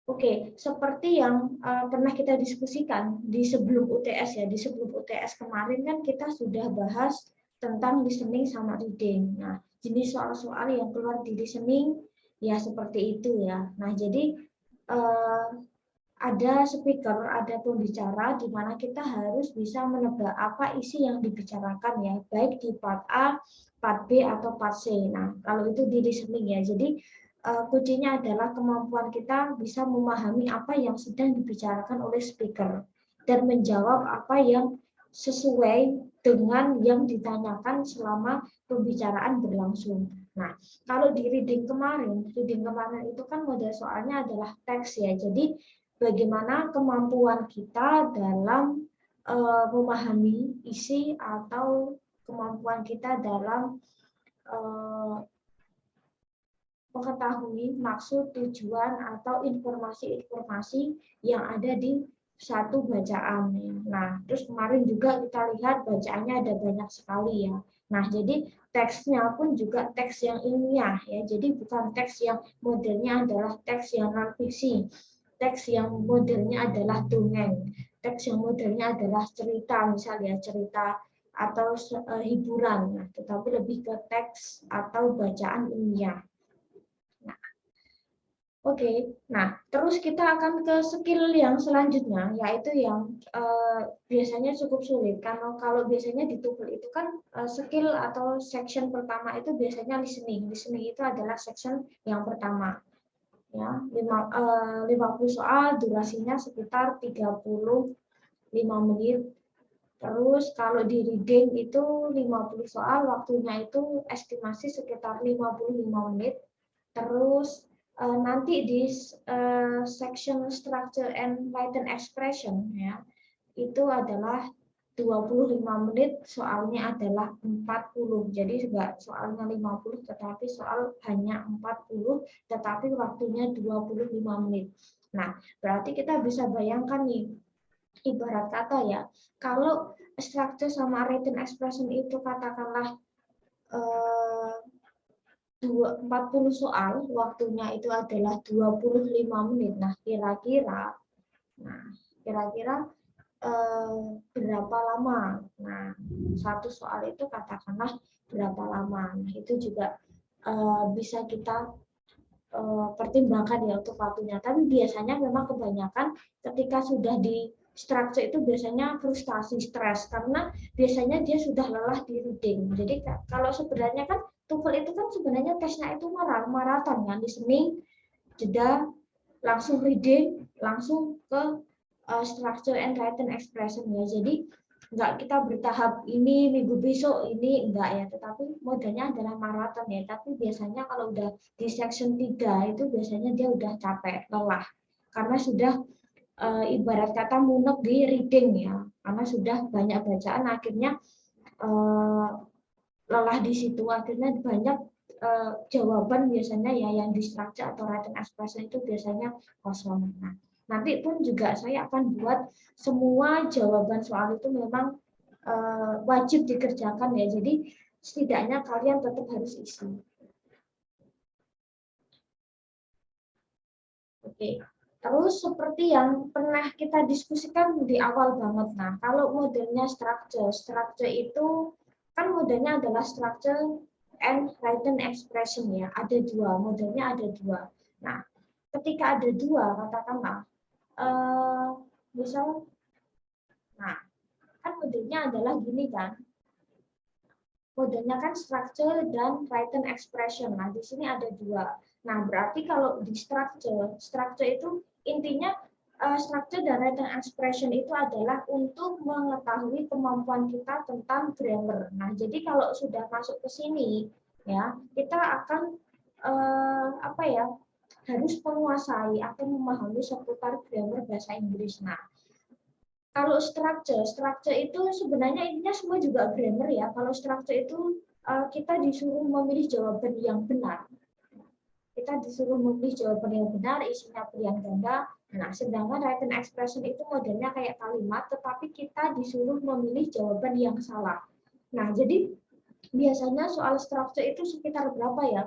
Oke, seperti yang pernah kita diskusikan di sebelum UTS ya, di sebelum UTS kemarin kan kita sudah bahas tentang listening sama reading. Nah, jenis soal-soal yang keluar di listening ya seperti itu ya. Nah, jadi eh, ada speaker, ada pembicara di mana kita harus bisa menebak apa isi yang dibicarakan ya, baik di part A, part B atau part C. Nah, kalau itu di listening ya. Jadi kuncinya adalah kemampuan kita bisa memahami apa yang sedang dibicarakan oleh speaker dan menjawab apa yang sesuai dengan yang ditanyakan selama pembicaraan berlangsung. Nah, kalau di reading kemarin itu kan model soalnya adalah teks ya. Jadi bagaimana kemampuan kita dalam memahami isi atau kemampuan kita dalam mengetahui maksud, tujuan, atau informasi-informasi yang ada di satu bacaan. Nah, terus kemarin juga kita lihat bacaannya ada banyak sekali ya. Nah, jadi teksnya pun juga teks yang ilmiah ya. Jadi bukan teks yang modelnya adalah teks yang non-fiksi. Teks yang modelnya adalah dongeng. Teks yang modelnya adalah cerita, misalnya cerita atau hiburan. Nah, tetapi lebih ke teks atau bacaan ilmiah. Oke, nah terus kita akan ke skill yang selanjutnya, yaitu yang biasanya cukup sulit. Karena kalau biasanya di TOEFL itu kan skill atau section pertama itu biasanya listening. Listening itu adalah section yang pertama. Ya, 50 soal, durasinya sekitar 35 menit. Terus kalau di reading itu 50 soal, waktunya itu estimasi sekitar 55 menit. Terus nanti di section structure and written expression ya, itu adalah 25 menit, soalnya adalah 40. Jadi enggak soalnya 50 tetapi soal hanya 40 tetapi waktunya 25 menit. Nah, berarti kita bisa bayangkan nih, ibarat kata ya, kalau structure sama written expression itu katakanlah 40 soal, waktunya itu adalah 25 menit. Nah, kira-kira berapa lama? Nah, satu soal itu katakanlah berapa lama. Nah, itu juga bisa kita pertimbangkan ya untuk waktunya. Tapi biasanya memang kebanyakan ketika sudah di structure itu biasanya frustasi, stres karena biasanya dia sudah lelah di reading. Jadi kalau sebenarnya kan TOEFL itu kan sebenarnya tesnya itu maraton kan, listening, jeda, langsung reading, langsung ke structure and written expression ya. Jadi enggak kita bertahap ini minggu besok ini enggak ya, tetapi modelnya adalah maraton ya. Tapi biasanya kalau udah di section 3 itu biasanya dia udah capek, lelah karena sudah ibarat kata munek di reading ya, karena sudah banyak bacaan akhirnya lelah di situ, akhirnya banyak jawaban biasanya ya yang di structure atau written expression itu biasanya kosong. Nah, nanti pun juga saya akan buat semua jawaban soal itu memang wajib dikerjakan ya. Jadi setidaknya kalian tetap harus isi. Oke. Terus seperti yang pernah kita diskusikan di awal banget. Nah, kalau modelnya structure itu kan modelnya adalah structure and written expression ya. Ada dua, modelnya ada dua. Nah, ketika ada dua, katakanlah, misal, nah, kan modelnya adalah gini kan, modelnya kan structure dan written expression. Nah, di sini ada dua. Nah, berarti kalau di structure itu intinya structure dan written expression itu adalah untuk mengetahui kemampuan kita tentang grammar. Nah, jadi kalau sudah masuk ke sini, ya kita akan apa ya, harus menguasai atau memahami seputar grammar bahasa Inggris. Nah, kalau structure itu sebenarnya intinya semua juga grammar ya. Kalau structure itu kita disuruh memilih jawaban yang benar. Kita disuruh memilih jawaban yang benar, isinya pilihan ganda. Nah, sedangkan written expression itu modelnya kayak kalimat, tetapi kita disuruh memilih jawaban yang salah. Nah, jadi biasanya soal structure itu sekitar berapa ya?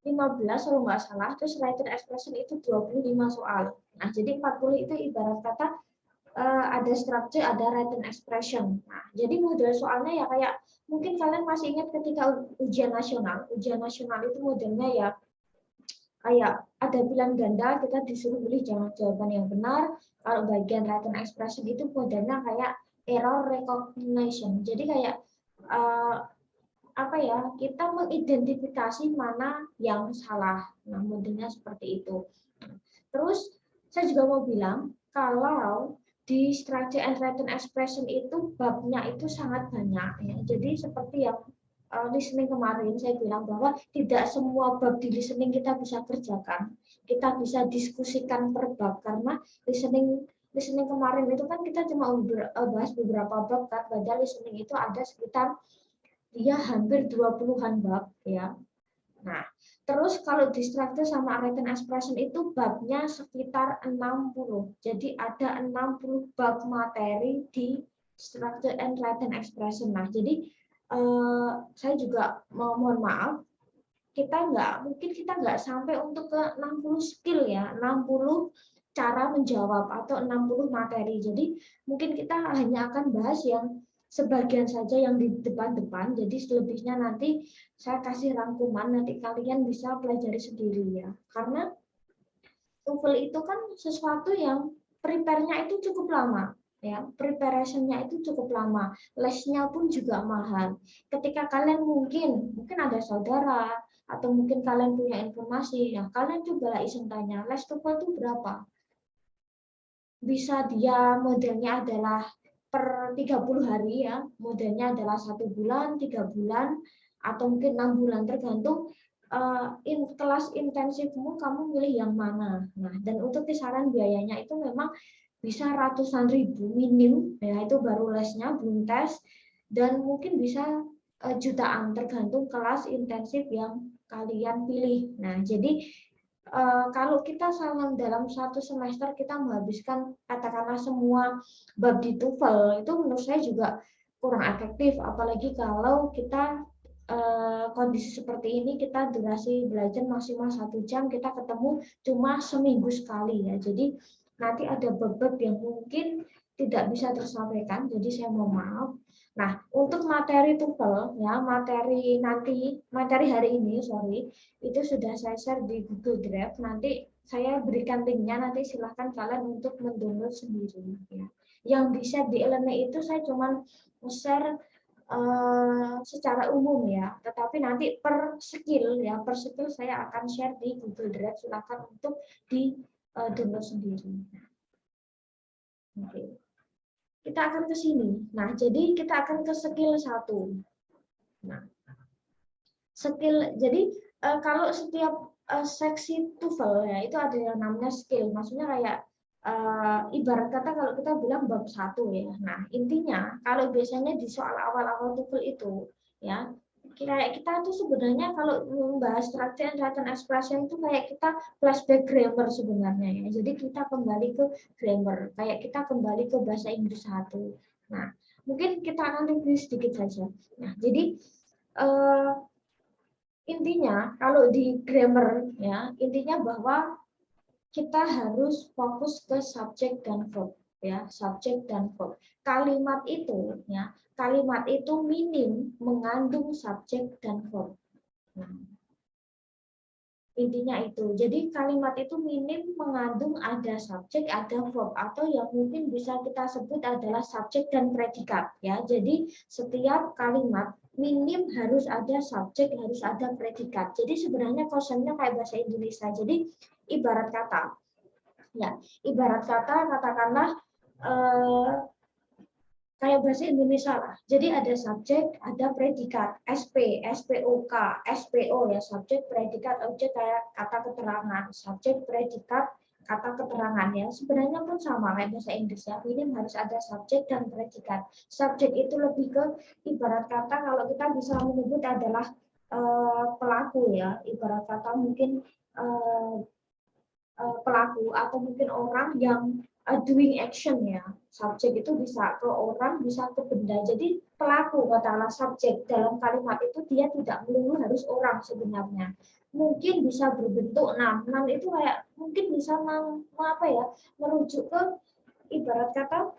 15 kalau nggak salah, terus written expression itu 25 soal. Nah, jadi 40 itu ibarat kata ada structure, ada written expression. Nah, jadi model soalnya ya kayak mungkin kalian masih ingat ketika ujian nasional. Ujian nasional itu modelnya ya kayak ada pilihan ganda, kita disuruh pilih jawaban yang benar. Kalau bagian written expression itu modelnya kayak error recognition. Jadi kayak uh, apa ya, kita mengidentifikasi mana yang salah. Nah, modelnya seperti itu. Terus saya juga mau bilang kalau di structure and written expression itu babnya itu sangat banyak ya. Jadi seperti yang listening kemarin saya bilang bahwa tidak semua bab di listening kita bisa kerjakan. Kita bisa diskusikan per bab karena listening listening kemarin itu kan kita cuma bahas beberapa bab kan, padahal listening itu ada sekitar dia hampir 20-an bab ya. Nah, terus kalau di structure sama written expression itu babnya sekitar 60. Jadi ada 60 bab materi di structure and written expression. Nah, jadi saya juga mohon maaf, kita nggak sampai untuk ke 60 skill ya, 60 cara menjawab atau 60 materi. Jadi mungkin kita hanya akan bahas yang sebagian saja yang di depan-depan. Jadi selebihnya nanti saya kasih rangkuman, nanti kalian bisa pelajari sendiri ya. Karena TOEFL itu kan sesuatu yang prepare-nya itu cukup lama ya, preparation-nya itu cukup lama, lesnya pun juga mahal. Ketika kalian mungkin ada saudara atau mungkin kalian punya informasi, ya kalian cobalah iseng tanya, les TOEFL itu berapa? Bisa dia modelnya adalah per 30 hari ya, modelnya adalah 1 bulan, 3 bulan, atau mungkin 6 bulan tergantung kelas intensifmu kamu milih yang mana. Nah, dan untuk kisaran biayanya itu memang bisa ratusan ribu minim ya, itu baru lesnya belum tes, dan mungkin bisa jutaan tergantung kelas intensif yang kalian pilih. Nah, jadi kalau kita dalam 1 semester kita menghabiskan katakanlah semua bab di TOEFL, itu menurut saya juga kurang efektif, apalagi kalau kita kondisi seperti ini, kita durasi belajar maksimal 1 jam, kita ketemu cuma seminggu sekali ya. Jadi nanti ada bab-bab yang mungkin tidak bisa tersampaikan, jadi saya mohon maaf. Nah, untuk materi TOEFL ya, materi hari ini, sorry, itu sudah saya share di Google Drive. Nanti saya berikan linknya, nanti silahkan kalian untuk mendownload sendiri ya. Yang bisa di e-learning itu saya cuma share secara umum ya, tetapi nanti per skill saya akan share di Google Drive, silakan untuk di download sendiri. Oke. Kita akan ke sini. Nah, jadi kita akan ke skill 1. Nah, skill, jadi kalau setiap seksi TOEFL ya itu ada yang namanya skill. Maksudnya kayak ibarat kata kalau kita bilang bab 1 ya. Nah, intinya kalau biasanya di soal awal-awal TOEFL itu ya, kayak kita tuh sebenarnya kalau membahas structure and written expression itu kayak kita flashback grammar sebenarnya ya. Jadi kita kembali ke grammar, kayak kita kembali ke bahasa Inggris 1. Nah, mungkin kita nanti sedikit saja. Nah, jadi intinya kalau di grammar ya, intinya bahwa kita harus fokus ke subjek dan verb ya, subjek dan verb. Kalimat itu minim mengandung subjek dan verb. Nah, intinya itu. Jadi kalimat itu minim mengandung ada subjek, ada verb, atau yang mungkin bisa kita sebut adalah subjek dan predikat ya. Jadi setiap kalimat minim harus ada subjek, harus ada predikat. Jadi sebenarnya konsepnya kayak bahasa Indonesia. Jadi ibarat kata ya, ibarat kata katakanlah kayak bahasa Indonesia lah. Jadi ada subjek, ada predikat, SP, SPOK, SPO ya, subjek, predikat, objek kayak kata keterangan, subjek, predikat, kata keterangan ya. Sebenarnya pun sama kayak bahasa Inggris ya, minim harus ada subjek dan predikat. Subjek itu lebih ke ibarat kata kalau kita bisa menyebut adalah pelaku ya, ibarat kata mungkin pelaku atau mungkin orang yang doing action ya. Subjek itu bisa ke orang, bisa ke benda. Jadi pelaku katakanlah subjek dalam kalimat itu dia tidak melulu harus orang sebenarnya. Mungkin bisa berbentuk noun. Noun itu kayak mungkin bisa apa ya? Merujuk ke ibarat kata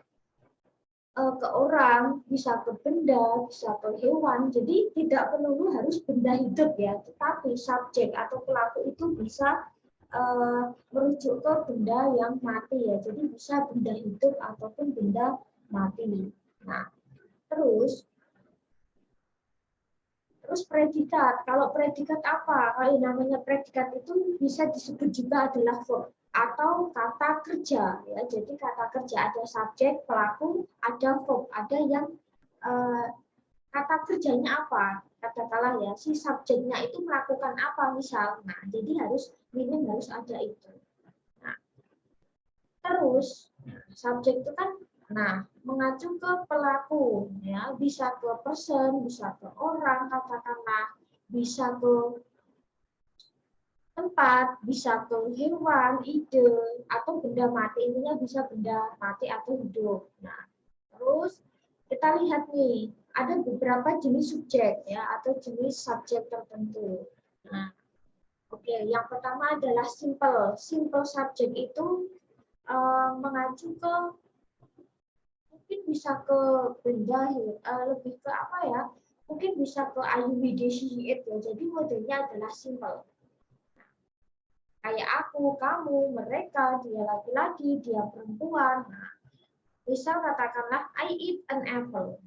ke orang, bisa ke benda, bisa ke hewan. Jadi tidak perlu harus benda hidup ya, tetapi subjek atau pelaku itu bisa merujuk ke benda yang mati ya. Jadi bisa benda hidup ataupun benda mati. Nah, terus predikat. Kalau predikat apa? Kalau namanya predikat itu bisa disebut juga adalah verb atau kata kerja ya. Jadi kata kerja ada subjek, pelaku, ada verb, ada yang eh, kata kerjanya apa? Katakanlah ya, si subjeknya itu melakukan apa misal. Nah, jadi minim harus ada itu. Nah, terus subjek itu kan mengacu ke pelaku ya, bisa ke person, bisa ke orang katakanlah, bisa ke tempat, bisa ke hewan, ide atau benda mati. Intinya bisa benda mati atau hidup. Nah, terus kita lihat nih, ada beberapa jenis subjek ya atau jenis subjek tertentu. Nah, oke, yang pertama adalah simple. Simple subject itu mengacu ke mungkin bisa ke benda lebih ke apa ya? Mungkin bisa ke ayuwideshi ya. Jadi modelnya adalah simple. Kayak aku, kamu, mereka, dia laki-laki, dia perempuan. Nah, misal katakanlah I eat an apple.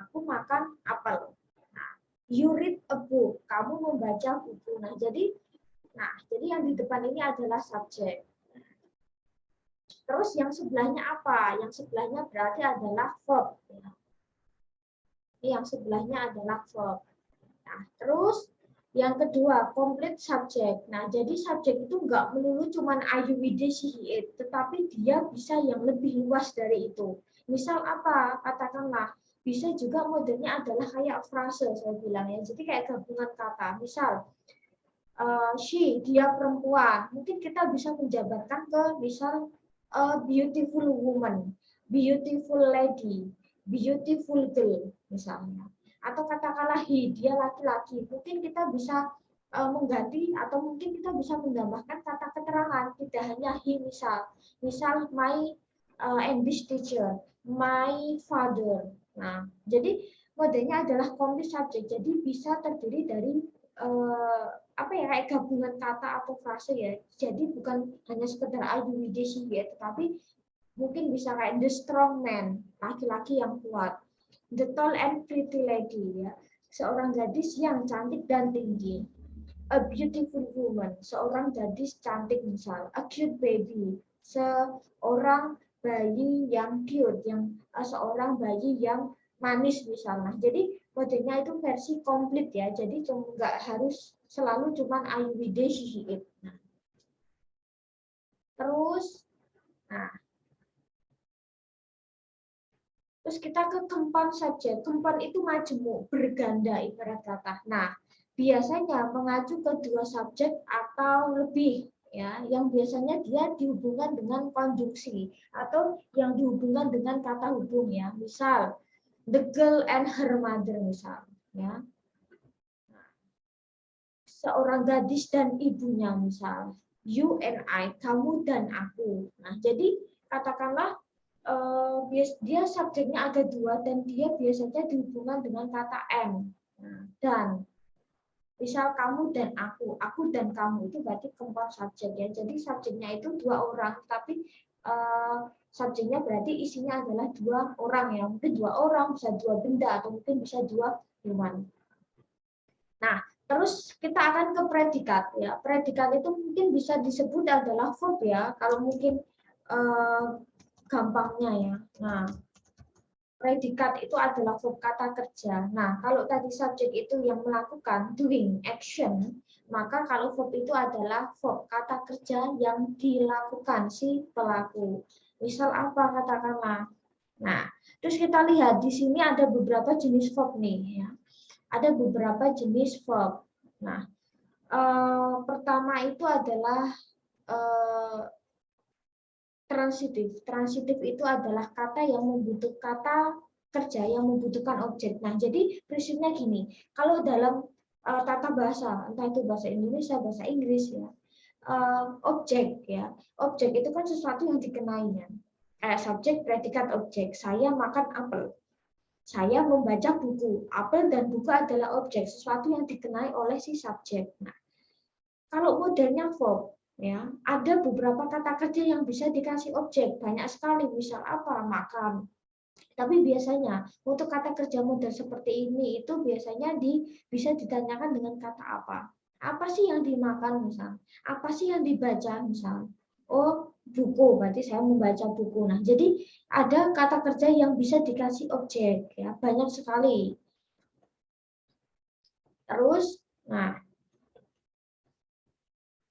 Aku makan apel. Nah, you read a book. Kamu membaca buku. Jadi yang di depan ini adalah subjek. Terus yang sebelahnya apa? Yang sebelahnya berarti adalah verb. Ini yang sebelahnya adalah verb. Nah, terus yang kedua, complete subject. Nah, jadi subjek itu nggak melulu cuman are you with it, tetapi dia bisa yang lebih luas dari itu. Misal apa? Katakanlah, bisa juga modelnya adalah kayak frase, saya bilang ya. Jadi kayak gabungan kata. Misal, she, dia perempuan. Mungkin kita bisa menjabarkan ke misal a beautiful woman, beautiful lady, beautiful girl misalnya. Atau katakanlah he, dia laki-laki. Mungkin kita bisa mengganti atau mungkin kita bisa menambahkan kata keterangan, tidak hanya he misal. Misal my English teacher, my father. Nah, jadi modelnya adalah complete subject. Jadi bisa terdiri dari apa ya kayak gabungan kata atau frase ya. Jadi bukan hanya sekedar ayuwideshi ya, tetapi mungkin bisa kayak the strong man, laki-laki yang kuat. The tall and pretty lady ya, seorang gadis yang cantik dan tinggi. A beautiful woman, seorang gadis cantik misal. A cute baby, seorang bayi yang cute, seorang bayi yang manis misalnya. Jadi modelnya itu versi komplit ya. Jadi nggak harus selalu cuman I will it. Nah, terus, nah, terus kita ke kempan saja. Kempan itu majemuk, berganda ibarat kata. Nah, biasanya mengacu ke dua subjek atau lebih ya, yang biasanya dia dihubungkan dengan konjungsi atau yang dihubungkan dengan kata hubung ya. Misal, the girl and her mother misal ya. Seorang gadis dan ibunya misal. You and I, kamu dan aku. Nah, jadi katakanlah dia subjeknya ada dua dan dia biasanya dihubungkan dengan kata and. Nah, dan misal kamu dan aku dan kamu itu berarti compound subjek ya. Jadi subjeknya itu dua orang, tapi subjeknya berarti isinya adalah dua orang ya. Mungkin dua orang, bisa dua benda atau mungkin bisa dua hewan. Nah, terus kita akan ke predikat ya. Predikat itu mungkin bisa disebut adalah verb ya. Kalau mungkin gampangnya ya. Nah, predikat itu adalah verb kata kerja. Nah, kalau tadi subjek itu yang melakukan doing action, maka kalau verb itu adalah verb kata kerja yang dilakukan si pelaku. Misal apa katakanlah. Nah, terus kita lihat di sini ada beberapa jenis verb nih ya. Ada beberapa jenis verb. Nah, pertama itu adalah transitif. Transitif itu adalah kata yang membutuhkan kata kerja yang membutuhkan objek. Nah, jadi prinsipnya gini, kalau dalam tata bahasa, entah itu bahasa Indonesia, bahasa Inggris ya, objek ya, objek itu kan sesuatu yang dikenainya. Subjek, predikat, objek. Saya makan apel. Saya membaca buku. Apel dan buku adalah objek, sesuatu yang dikenai oleh si subjek. Nah, kalau modelnya verb, ya, ada beberapa kata kerja yang bisa dikasih objek, banyak sekali. Misal apa? Makan. Tapi biasanya untuk kata kerja model seperti ini itu biasanya bisa ditanyakan dengan kata apa? Apa sih yang dimakan misal? Apa sih yang dibaca misal? Oh, buku, berarti saya membaca buku. Nah, jadi ada kata kerja yang bisa dikasih objek ya, banyak sekali. Terus, nah,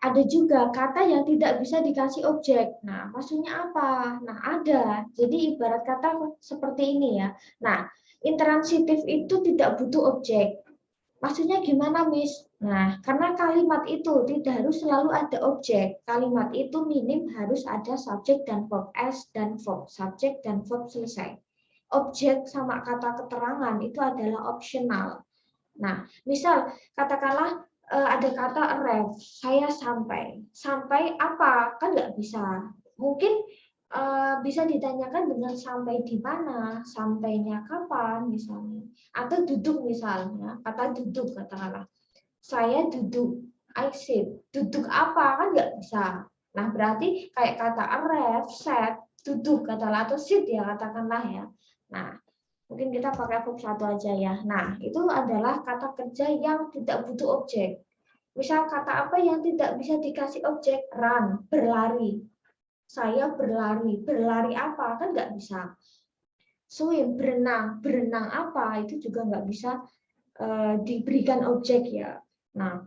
ada juga kata yang tidak bisa dikasih objek. Nah, maksudnya apa? Nah, ada. Jadi ibarat kata seperti ini ya. Nah, intransitif itu tidak butuh objek. Maksudnya gimana, Miss? Nah, karena kalimat itu tidak harus selalu ada objek. Kalimat itu minim harus ada subjek dan verb, as dan verb, subjek dan verb selesai. Objek sama kata keterangan itu adalah optional. Nah, misal katakanlah ada kata arrive, saya sampai. Sampai apa? Kan nggak bisa. Mungkin bisa ditanyakan dengan sampai di mana, sampainya kapan misalnya. Atau duduk misalnya, kata duduk katakanlah. Saya duduk, I sit. Duduk apa? Kan nggak bisa. Nah, berarti kayak kata arrive, set, duduk katakanlah, atau sit ya katakanlah ya. Nah, mungkin kita pakai verb satu aja ya. Nah, itu adalah kata kerja yang tidak butuh objek. Misal kata apa yang tidak bisa dikasih objek? Run, berlari. Saya berlari. Berlari apa? Kan nggak bisa. Swim, berenang. Berenang apa? Itu juga nggak bisa diberikan objek ya. Nah,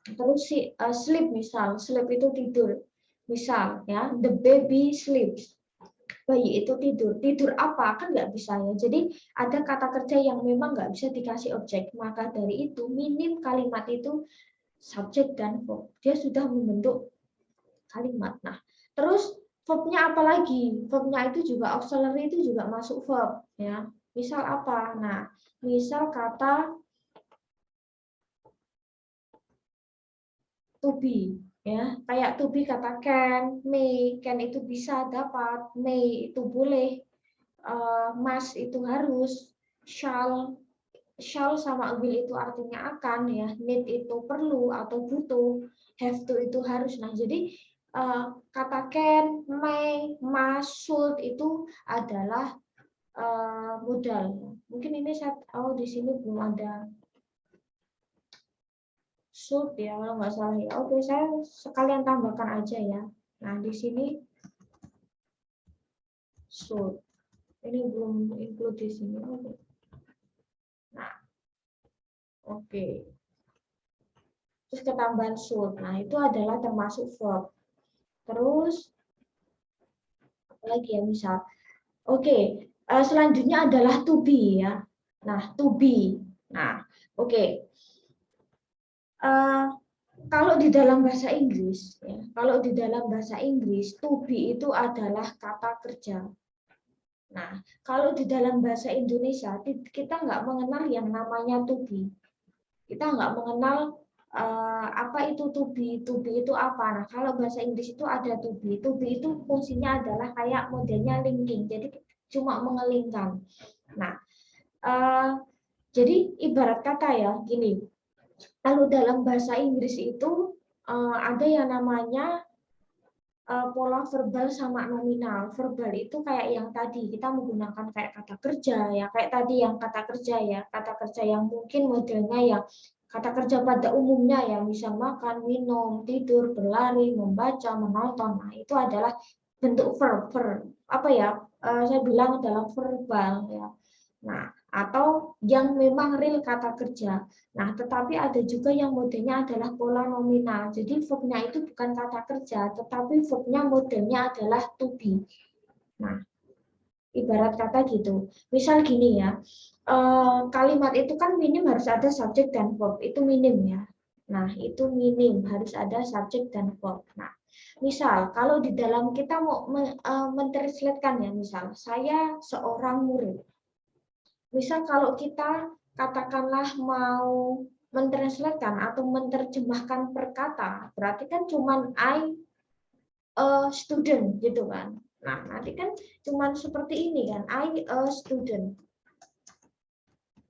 terus sleep misal. Sleep itu tidur. Misal ya, the baby sleeps. Bayi itu tidur. Tidur apa? Kan nggak bisa ya. Jadi ada kata kerja yang memang nggak bisa dikasih objek. Maka dari itu minim kalimat itu subjek dan verb. Dia sudah membentuk kalimat. Nah, terus verbnya apa lagi? Verbnya itu juga auxiliary itu juga masuk verb ya. Misal apa? Nah, misal kata to be ya, kayak to be kata can itu bisa dapat, may itu boleh, must itu harus, shall sama will itu artinya akan ya, need itu perlu atau butuh, have to itu harus. Nah, jadi kata can, may, must, should itu adalah modal. Mungkin ini di sini belum ada should ya kalau nggak salah ya. Oke, saya sekalian tambahkan aja ya. Nah, di sini should. Ini belum include di sini. Oke. Nah, oke. Terus ketambahan should. Nah, itu adalah termasuk verb. Terus apa lagi ya misal. Oke, selanjutnya adalah to be ya. Nah, to be. Nah, oke. Kalau di dalam bahasa Inggris, ya, kalau di dalam bahasa Inggris, to be itu adalah kata kerja. Nah, kalau di dalam bahasa Indonesia, kita nggak mengenal yang namanya to be. Kita nggak mengenal apa itu to be itu apa. Nah, kalau bahasa Inggris itu ada to be itu fungsinya adalah kayak modelnya linking, jadi cuma mengelingkan. Nah, jadi ibarat kata ya, gini, kalau dalam bahasa Inggris itu ada yang namanya pola verbal sama nominal. Verbal itu kayak yang tadi kita menggunakan kayak kata kerja ya, kayak tadi yang kata kerja ya, kata kerja yang mungkin modelnya yang kata kerja pada umumnya ya, misal makan, minum, tidur, berlari, membaca, menonton. Nah, itu adalah bentuk verb. Apa ya? Saya bilang dalam verbal ya. Nah, atau yang memang real kata kerja. Nah, tetapi ada juga yang modelnya adalah pola nominal. Jadi verbnya itu bukan kata kerja, tetapi verbnya modelnya adalah to be. Nah, ibarat kata gitu. Misal gini ya, kalimat itu kan minim harus ada subjek dan verb. Itu minim ya. Nah, itu minim harus ada subjek dan verb. Nah, Misal, kalau di dalam kita mau mentranslatekan ya, misal saya seorang murid. Misal kalau kita katakanlah mau mentranslatekan atau menerjemahkan per kata, berarti kan cuman I a student gitu kan. Nah, nanti kan cuman seperti ini kan, I a student.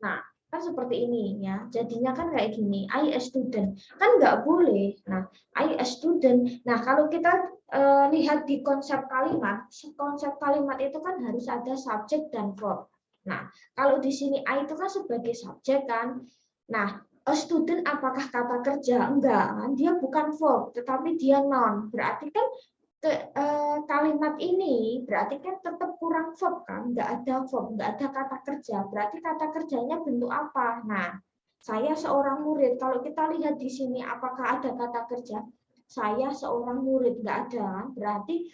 Nah, kan seperti ini ya. Jadinya kan kayak gini, I a student. Kan nggak boleh. Nah, I a student. Nah, kalau kita lihat di konsep kalimat itu kan harus ada subjek dan verb. Nah, kalau di sini I itu kan sebagai subjek kan. Nah, a student apakah kata kerja? Enggak, kan? Dia bukan verb, tetapi dia noun. Berarti kan kalimat ini berarti kan tetap kurang verb kan, nggak ada verb, nggak ada kata kerja. Berarti kata kerjanya bentuk apa? Nah, saya seorang murid. Kalau kita lihat di sini, apakah ada kata kerja? Saya seorang murid, nggak ada. Berarti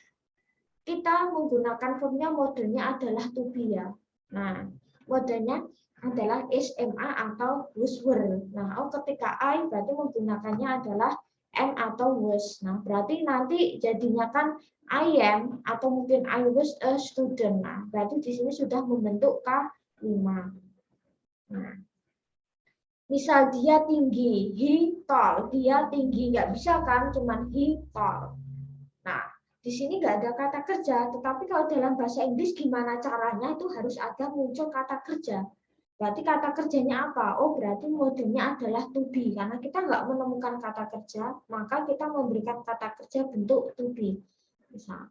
kita menggunakan verbnya modenya adalah to be ya. Nah, modenya adalah SMA atau was were. Nah, ketika I berarti menggunakannya adalah am atau was. Nah, berarti nanti jadinya kan I am atau mungkin I was a student. Nah, berarti di sini sudah membentuk K5. Nah, misal dia tinggi, he tall, dia tinggi, nggak bisa kan, cuman he tall. Nah, di sini nggak ada kata kerja, tetapi kalau dalam bahasa Inggris gimana caranya itu harus ada muncul kata kerja. Berarti kata kerjanya apa? Oh, berarti modenya adalah to be. Karena kita nggak menemukan kata kerja, maka kita memberikan kata kerja bentuk to be. Misal,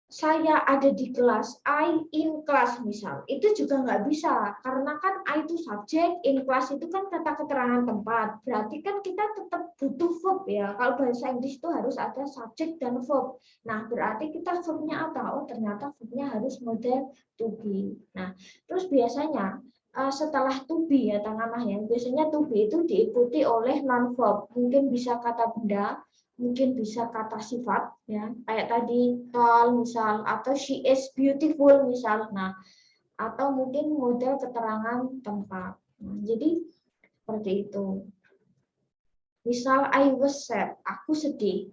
saya ada di kelas, I in class misal, itu juga nggak bisa karena kan I itu subjek, in class itu kan kata keterangan tempat, berarti kan kita tetap butuh verb ya. Kalau bahasa Inggris itu harus ada subjek dan verb. Nah, berarti kita verbnya apa? Oh, ternyata verbnya harus model to be. Nah, terus biasanya setelah to be ya tengah ya, biasanya to be itu diikuti oleh non verb, mungkin bisa kata benda, mungkin bisa kata sifat ya, kayak tadi tall misal, atau she is beautiful misal. Nah, atau mungkin model keterangan tempat. Nah, jadi seperti itu. Misal I was sad, aku sedih.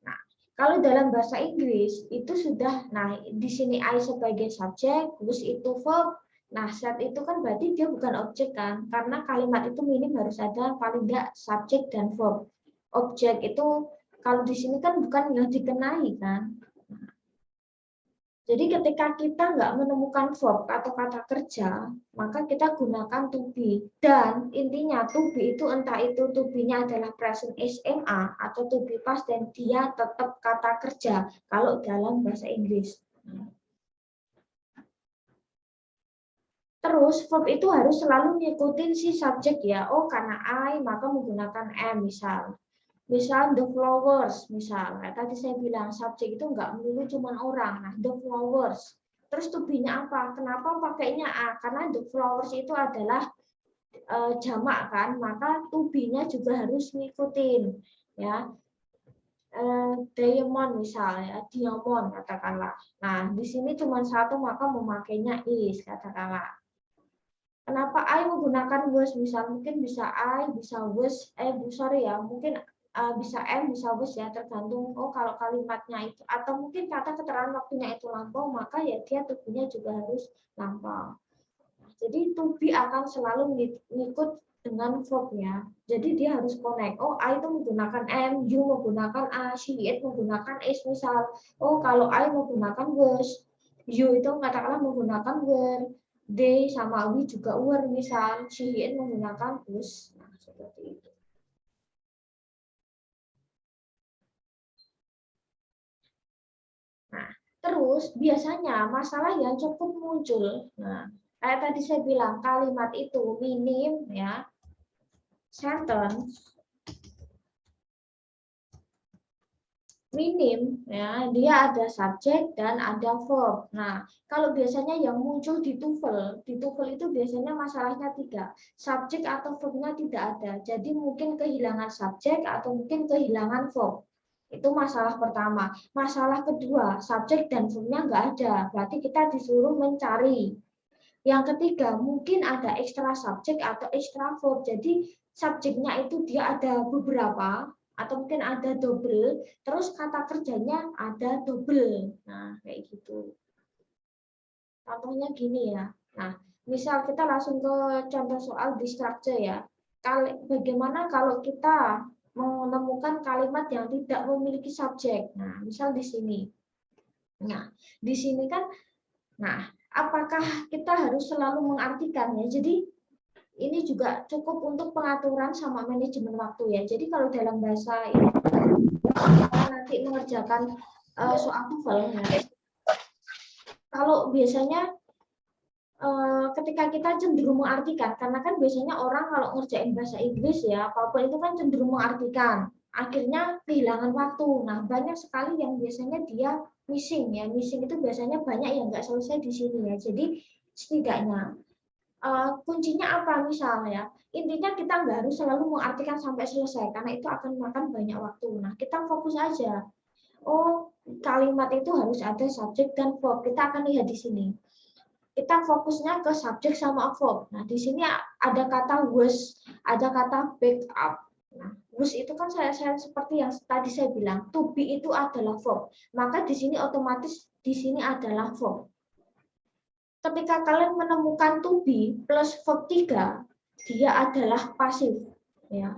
Nah, kalau dalam bahasa Inggris itu sudah, nah di sini I sebagai subjek, was itu verb. Nah, sad itu kan berarti dia bukan objek kan, karena kalimat itu minim harus ada paling enggak subjek dan verb. Objek itu kalau di sini kan bukan yang dikenai kan. Jadi ketika kita nggak menemukan verb atau kata kerja, maka kita gunakan to be. Dan intinya to be itu entah itu to be-nya adalah present SMA atau to be past, dan dia tetap kata kerja kalau dalam bahasa Inggris. Terus verb itu harus selalu ngikutin si subjek ya. Oh, karena I maka menggunakan am misal. Misal the flowers, misal. Nah, tadi saya bilang subjek itu nggak melulu cuma orang. Nah, the flowers. Terus to be-nya apa? Kenapa pakainya a? Karena the flowers itu adalah jamak kan, maka to be-nya juga harus ngikutin. Ya, diamond misal ya, diamond katakanlah. Nah, di sini cuma satu maka memakainya is katakanlah. Kenapa I menggunakan was? Misal mungkin bisa I, bisa was, sorry ya, mungkin bisa am, bisa was ya, tergantung. Oh, kalau kalimatnya itu atau mungkin kata keterangan waktunya itu lampau, maka ya dia to be-nya juga harus lampau. Jadi to be akan selalu ngikut dengan verb-nya. Jadi dia harus connect. Oh, I itu menggunakan am, you menggunakan a, she it menggunakan is misal. Oh, kalau I menggunakan was, you itu katakanlah menggunakan were, they sama we juga were misal, she it menggunakan was. Nah, seperti itu. Nah, terus biasanya masalah yang cukup muncul. Nah, kayak tadi saya bilang kalimat itu minim ya, sentence minim ya, dia ada subjek dan ada verb. Nah, kalau biasanya yang muncul di TOEFL itu biasanya masalahnya tiga, subjek atau verbnya tidak ada. Jadi mungkin kehilangan subjek atau mungkin kehilangan verb. Itu masalah pertama. Masalah kedua, subjek dan verbnya nggak ada. Berarti kita disuruh mencari. Yang ketiga, mungkin ada extra subjek atau extra verb. Jadi subjeknya itu dia ada beberapa, atau mungkin ada double, terus kata kerjanya ada double. Nah, kayak gitu. Contohnya gini ya. Nah, misal kita langsung ke contoh soal di structure ya. Bagaimana kalau kita menemukan kalimat yang tidak memiliki subjek? Nah, misal di sini. Nah, di sini kan, nah, apakah kita harus selalu mengartikan ya? Jadi ini juga cukup untuk pengaturan sama manajemen waktu ya. Jadi kalau dalam bahasa ini kita nanti mengerjakan soal TOEFL ya. Kalau biasanya ketika kita cenderung mengartikan, karena kan biasanya orang kalau ngerjain bahasa Inggris ya, apapun itu kan cenderung mengartikan, akhirnya kehilangan waktu. Nah, banyak sekali yang biasanya dia missing ya, missing itu biasanya banyak yang nggak selesai di sini ya. Jadi setidaknya kuncinya apa misalnya, intinya kita nggak harus selalu mengartikan sampai selesai, karena itu akan makan banyak waktu. Nah, kita fokus aja. Oh, kalimat itu harus ada subjek dan verb. Kita akan lihat di sini. Kita fokusnya ke subjek sama verb. Nah, di sini ada kata was, ada kata back up. Nah, was itu kan saya seperti yang tadi saya bilang, to be itu adalah verb. Maka di sini otomatis di sini adalah verb. Ketika kalian menemukan to be plus verb 3, dia adalah pasif, ya.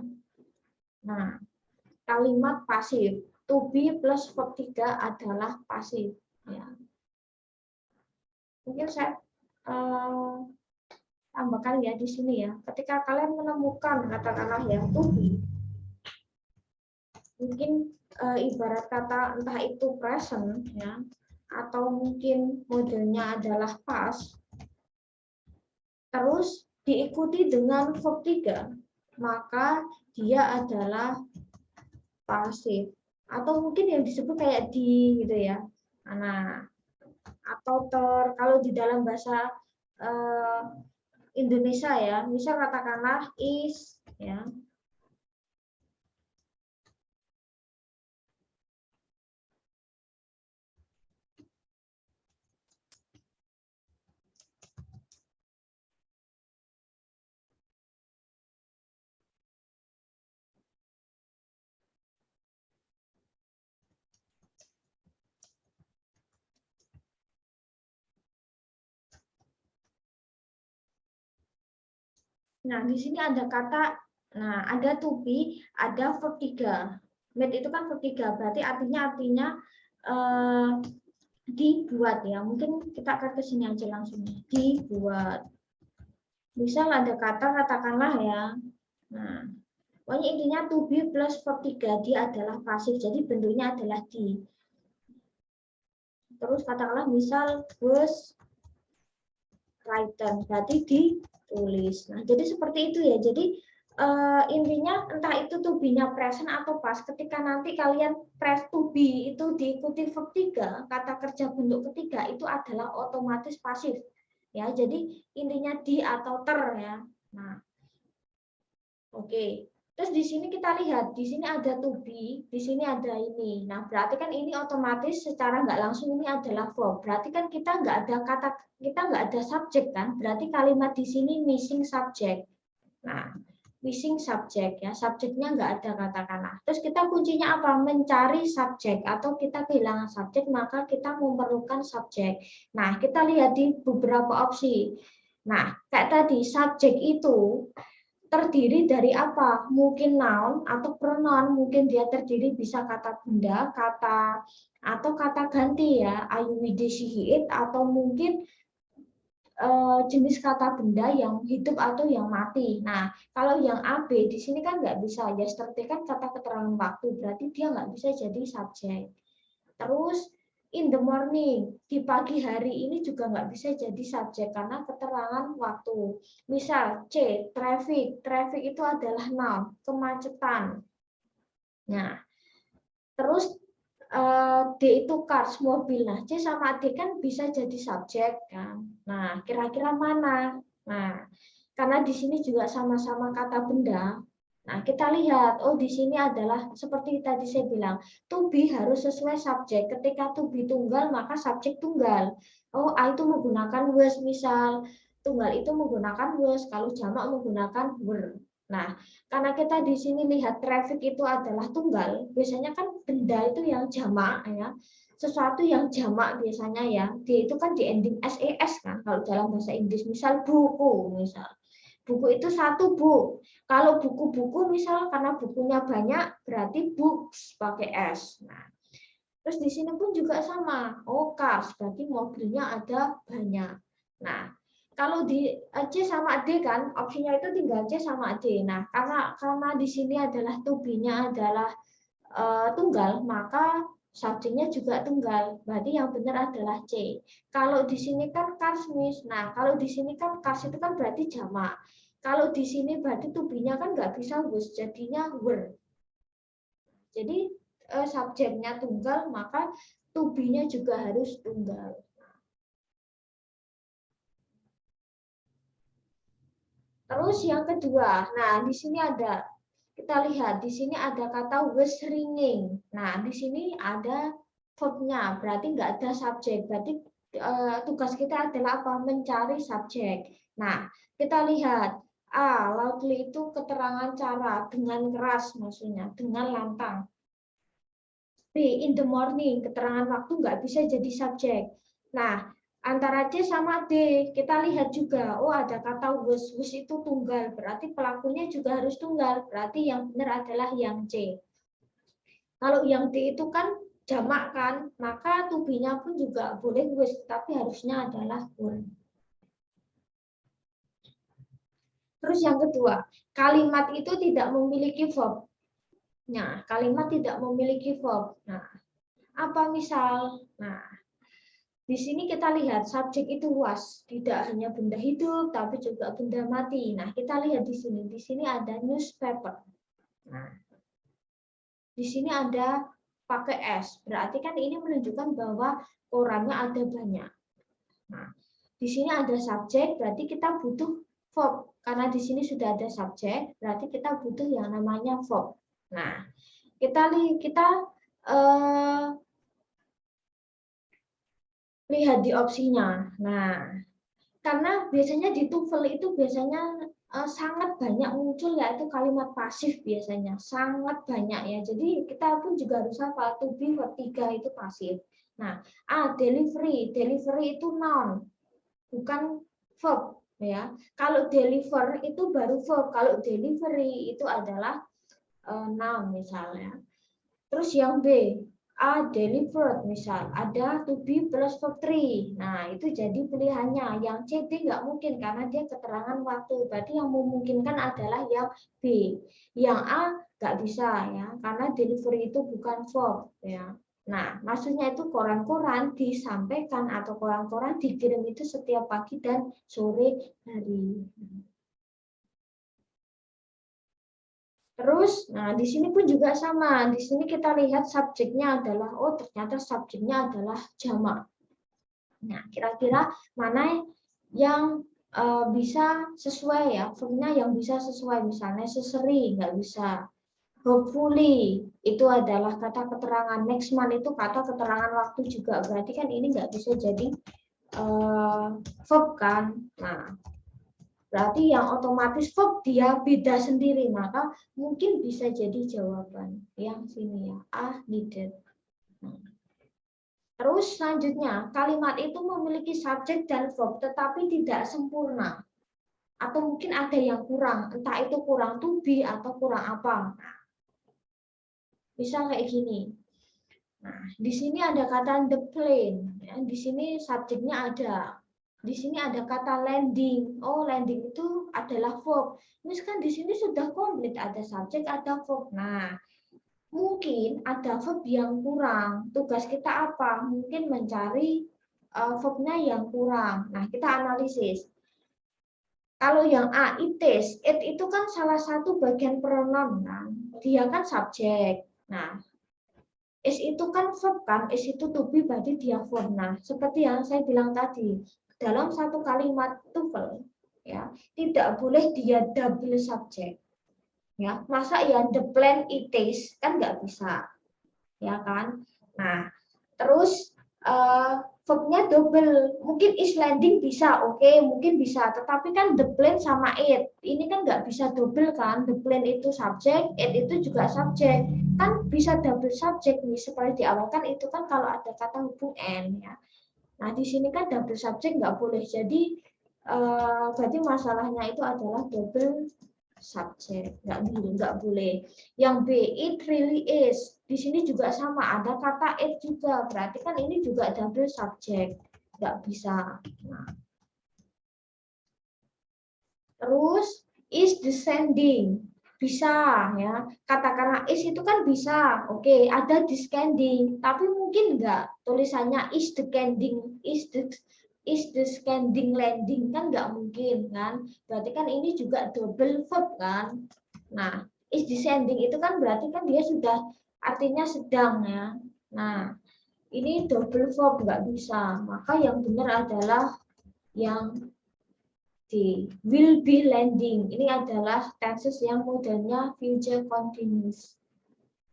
Nah, kalimat pasif. To be plus verb 3 adalah pasif, ya. Mungkin saya tambahkan ya di sini ya. Ketika kalian menemukan katakanlah ya to be, mungkin ibarat kata entah itu present ya, atau mungkin modelnya adalah past, terus diikuti dengan verb 3, maka dia adalah pasif. Atau mungkin yang disebut kayak di gitu ya. Nah, atau kalau di dalam bahasa Indonesia ya, misal katakanlah is ya. Nah, di sini ada kata, nah ada to be, ada verb 3. Made itu kan verb 3, berarti artinya eh, dibuat ya. Mungkin kita akan ke sini aja langsung. Dibuat. Misal ada kata katakanlah ya. Nah, pokoknya intinya to be plus verb 3, dia adalah pasif. Jadi bentuknya adalah di. Terus katakanlah misal was written, berarti ditulis. Nah, jadi seperti itu ya. Jadi intinya entah itu to be-nya present atau past, ketika nanti kalian press to be itu diikuti verb 3, kata kerja bentuk ketiga itu adalah otomatis pasif. Ya, jadi intinya di atau ter ya. Nah, oke. Terus di sini kita lihat, di sini ada to be, di sini ada ini. Nah, berarti kan ini otomatis secara nggak langsung ini adalah verb. Berarti kan kita nggak ada subjek kan? Berarti kalimat di sini missing subject. Nah, missing subject ya, subjeknya nggak ada katakanlah. Terus kita kuncinya apa? Mencari subjek atau kita kehilangan subjek, maka kita memerlukan subjek. Nah, kita lihat di beberapa opsi. Nah, kayak tadi subjek itu terdiri dari apa? Mungkin noun atau pronoun, mungkin dia terdiri bisa kata benda, kata atau kata ganti ya, ayu widi it, atau mungkin jenis kata benda yang hidup atau yang mati. Nah, kalau yang AB di sini kan nggak bisa, yesterday kan kata keterangan waktu, berarti dia nggak bisa jadi subjek. Terus in the morning, di pagi hari ini juga nggak bisa jadi subjek karena keterangan waktu. Misal C, traffic. Traffic itu adalah noun, kemacetan. Nah, terus D itu cars, mobil. Nah, C sama D kan bisa jadi subjek kan. Nah, kira-kira mana? Nah, karena di sini juga sama-sama kata benda. Nah, kita lihat, oh di sini adalah seperti tadi saya bilang, to be harus sesuai subjek. Ketika to be tunggal, maka subjek tunggal. Oh, A itu menggunakan was, misal tunggal itu menggunakan was, kalau jamak menggunakan were. Nah, karena kita di sini lihat traffic itu adalah tunggal, biasanya kan benda itu yang jamak ya. Sesuatu yang jamak biasanya ya, dia itu kan di ending ses kan kalau dalam bahasa Inggris, misal buku misal. Buku itu satu book. Kalau buku-buku misal karena bukunya banyak berarti books pakai s. Nah, terus di sini pun juga sama. Oh, cars berarti mobilnya ada banyak. Nah, kalau di C sama D kan, opsinya itu tinggal C sama D. Nah, karena di sini adalah to be-nya adalah tunggal, maka subjeknya juga tunggal. Berarti yang benar adalah C. Kalau di sini kan cars, Miss. Nah, kalau di sini kan cars itu kan berarti jamak. Kalau di sini berarti to be-nya kan nggak bisa was, jadinya were. Jadi subjeknya tunggal, maka to be-nya juga harus tunggal. Terus yang kedua, nah di sini ada, kita lihat di sini ada kata was ringing. Nah di sini ada verb-nya, berarti nggak ada subjek. Berarti tugas kita adalah apa? Mencari subjek. Nah kita lihat, A, loudly itu keterangan cara, dengan keras maksudnya, dengan lantang. B, in the morning, keterangan waktu nggak bisa jadi subjek. Nah, antara C sama D, kita lihat juga, oh ada kata was, was itu tunggal, berarti pelakunya juga harus tunggal, berarti yang benar adalah yang C. Kalau yang D itu kan jamak kan, maka to be-nya pun juga boleh was, tapi harusnya adalah were. Terus yang kedua, kalimat itu tidak memiliki verb. Nah, kalimat tidak memiliki verb. Nah, apa misal? Nah, di sini kita lihat subjek itu luas, tidak hanya benda hidup, tapi juga benda mati. Nah, kita lihat di sini ada newspaper. Nah, di sini ada pakai S, berarti kan ini menunjukkan bahwa korannya ada banyak. Nah, di sini ada subjek, berarti kita butuh verb. Karena di sini sudah ada subjek, berarti kita butuh yang namanya verb. Nah, kita lihat di opsinya. Nah, karena biasanya di TOEFL itu biasanya sangat banyak muncul yaitu kalimat pasif biasanya, sangat banyak ya. Jadi kita pun juga harus hafal to be verb 3 itu pasif. Nah, delivery, delivery itu noun, bukan verb ya. Kalau deliver itu baru verb, kalau delivery itu adalah noun misalnya. Terus yang B, delivered misal, ada to be plus verb 3. Nah, itu jadi pilihannya. Yang C, D nggak mungkin karena dia keterangan waktu. Berarti yang memungkinkan adalah yang B. Yang A nggak bisa ya, karena delivery itu bukan verb ya. Nah, maksudnya itu koran-koran disampaikan atau koran-koran dikirim itu setiap pagi dan sore hari. Terus, nah di sini pun juga sama. Di sini kita lihat subjeknya adalah, oh ternyata subjeknya adalah jamak. Nah, kira-kira mana yang bisa sesuai ya, verbnya yang bisa sesuai, misalnya necessary, nggak bisa. Hopefully, itu adalah kata keterangan. Next month itu kata keterangan waktu juga. Berarti kan ini nggak bisa jadi verb kan. Nah, berarti yang otomatis verb dia beda sendiri, maka mungkin bisa jadi jawaban yang sini ya, needed. Terus selanjutnya, kalimat itu memiliki subjek dan verb tetapi tidak sempurna. Atau mungkin ada yang kurang, entah itu kurang to be atau kurang apa. Nah, misal kayak gini. Nah, di sini ada kata the plane, ya, di sini subjeknya ada. Di sini ada kata landing. Oh, landing itu adalah verb. Misalkan di sini sudah komplit, ada subjek, ada verb. Nah, mungkin ada verb yang kurang. Tugas kita apa? Mungkin mencari verbnya yang kurang. Nah, kita analisis. Kalau yang A, it is. It itu kan salah satu bagian pronoun. Kan? Dia kan subjek. Nah, is itu kan verb kan, is itu to be berarti dia verb. Nah, seperti yang saya bilang tadi, dalam satu kalimat TOEFL ya, tidak boleh dia double subject. Ya, masa ya the plan it is kan nggak bisa. Ya kan? Nah, terus verbnya double. Mungkin is landing bisa, oke, mungkin bisa. Tetapi kan the plane sama it. Ini kan nggak bisa double kan. The plane itu subjek, it itu juga subjek. Kan bisa double subjek nih, seperti di awal kan itu kan kalau ada kata hubung N ya. Nah, di sini kan double subjek nggak boleh. Jadi, berarti masalahnya itu adalah double subjek. Nggak boleh. Yang B, it really is. Di sini juga sama, ada kata it juga, berarti kan ini juga double subject, nggak bisa. Nah, terus is descending, bisa ya, katakanlah is itu kan bisa, oke, ada descending, tapi mungkin nggak tulisannya is descending, is descending landing, kan nggak mungkin kan, berarti kan ini juga double verb kan. Nah, is descending itu kan berarti kan dia sudah artinya sedang ya. Nah, ini double verb nggak bisa. Maka yang benar adalah yang D, will be landing. Ini adalah tenses yang modelnya future continuous.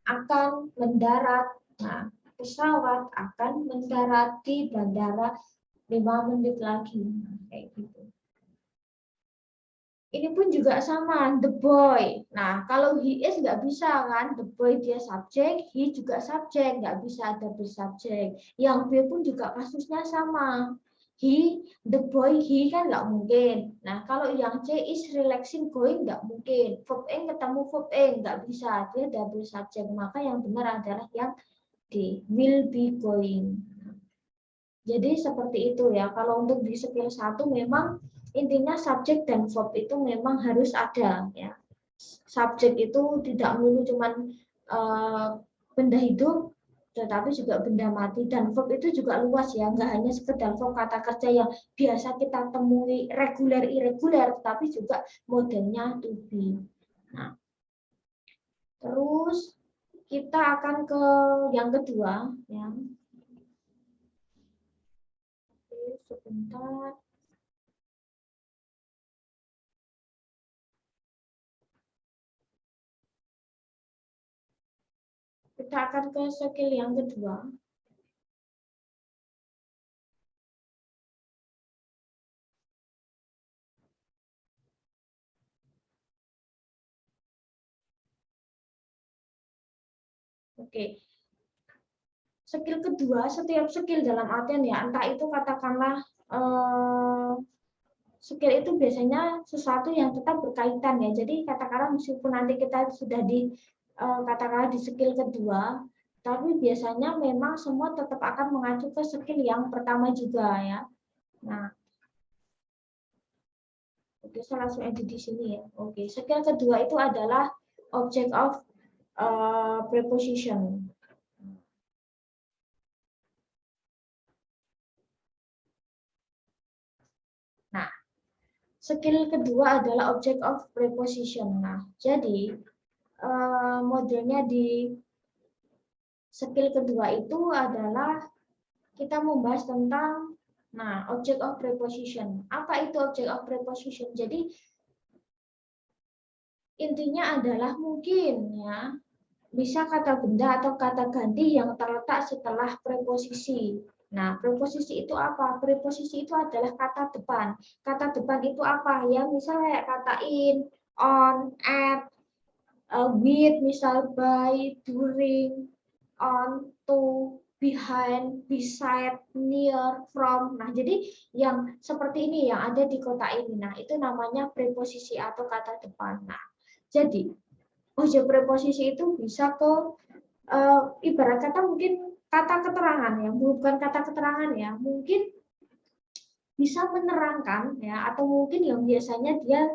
Akan mendarat. Nah, pesawat akan mendarat di bandara 5 menit lagi. Nah, kayak gitu. Ini pun juga sama, the boy. Nah, kalau he is nggak bisa kan, the boy dia subjek, he juga subjek, nggak bisa double subjek. Yang B pun juga kasusnya sama. He, the boy, he kan nggak mungkin. Nah, kalau yang C is relaxing going nggak mungkin. Verb ing ketemu verb ing nggak bisa, dia double subjek. Maka yang benar adalah yang D, will be going. Jadi seperti itu ya. Kalau untuk di skill 1 memang intinya subjek dan verb itu memang harus ada ya. Subjek itu tidak melulu cuman benda hidup, tetapi juga benda mati, dan verb itu juga luas ya, nggak hanya sekedar verb kata kerja yang biasa kita temui reguler irregular, tetapi juga modelnya to be. Nah, terus kita akan ke yang kedua ya. Oke, sebentar. Kita akan ke skill yang kedua. Oke. Skill kedua, setiap skill dalam artian ya, entah itu katakanlah skill itu biasanya sesuatu yang tetap berkaitan ya. Jadi katakanlah meskipun nanti kita sudah di katakanlah di skill kedua, tapi biasanya memang semua tetap akan mengacu ke skill yang pertama juga ya. Nah, oke, saya langsung edit di sini ya. Oke, skill kedua itu adalah object of preposition. Nah, skill kedua adalah object of preposition. Nah, jadi modelnya di skill kedua itu adalah kita membahas tentang object of preposition. Apa itu object of preposition? Jadi intinya adalah mungkin ya bisa kata benda atau kata ganti yang terletak setelah preposisi. Nah, preposisi itu apa? Preposisi itu adalah kata depan. Kata depan itu apa? Ya, misalnya kata in, on, at, with, misal by, during, on, to, behind, beside, near, from. Nah, jadi yang seperti ini yang ada di kota ini. Nah, itu namanya preposisi atau kata depan. Nah, jadi objek preposisi itu bisa ke ibarat kata mungkin kata keterangan ya, bukan kata keterangan ya, mungkin bisa menerangkan ya, atau mungkin yang biasanya dia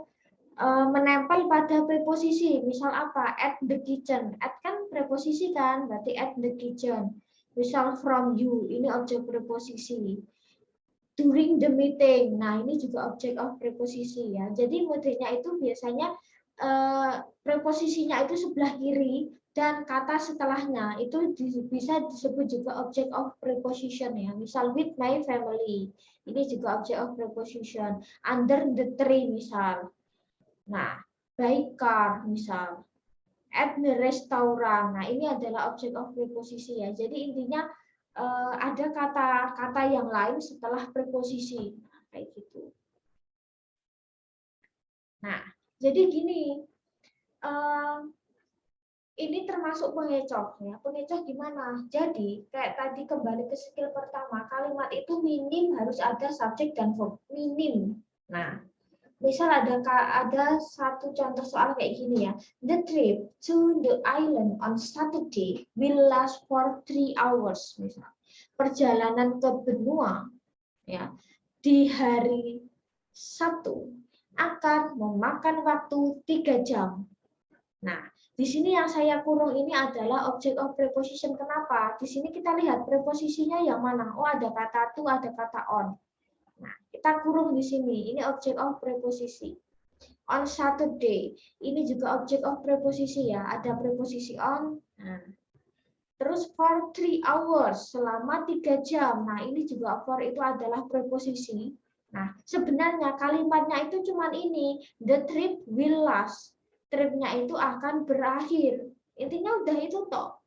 menempel pada preposisi. Misal apa? At the kitchen. At kan preposisi kan, berarti at the kitchen. Misal from you, ini objek preposisi. During the meeting. Nah, ini juga objek of preposisi ya. Jadi modelnya itu biasanya preposisinya itu sebelah kiri dan kata setelahnya itu bisa disebut juga object of preposition ya. Misal with my family. Ini juga object of preposition. Under the tree misal. Nah, by car misal, at the restaurant. Nah, ini adalah object of preposisi ya. Jadi intinya ada kata-kata yang lain setelah preposisi, kayak gitu. Nah, jadi gini, ini termasuk pengecoh ya. Pengecoh gimana? Jadi kayak tadi kembali ke skill pertama, kalimat itu minim harus ada subjek dan verb, minim. Nah, misal ada satu contoh soal kayak gini ya. The trip to the island on Saturday will last for 3 hours misal. Perjalanan ke benua ya di hari Sabtu akan memakan waktu 3 jam. Nah, di sini yang saya kurung ini adalah object of preposition. Kenapa? Di sini kita lihat preposisinya yang mana. Oh, ada kata to, ada kata on. Nah, kita kurung di sini. Ini object of preposisi. On Saturday, ini juga object of preposisi ya. Ada preposisi on. Nah, terus for 3 hours, selama 3 jam. Nah, ini juga for itu adalah preposisi. Nah, sebenarnya kalimatnya itu cuma ini. The trip will last. Tripnya itu akan berakhir. Intinya udah itu toh.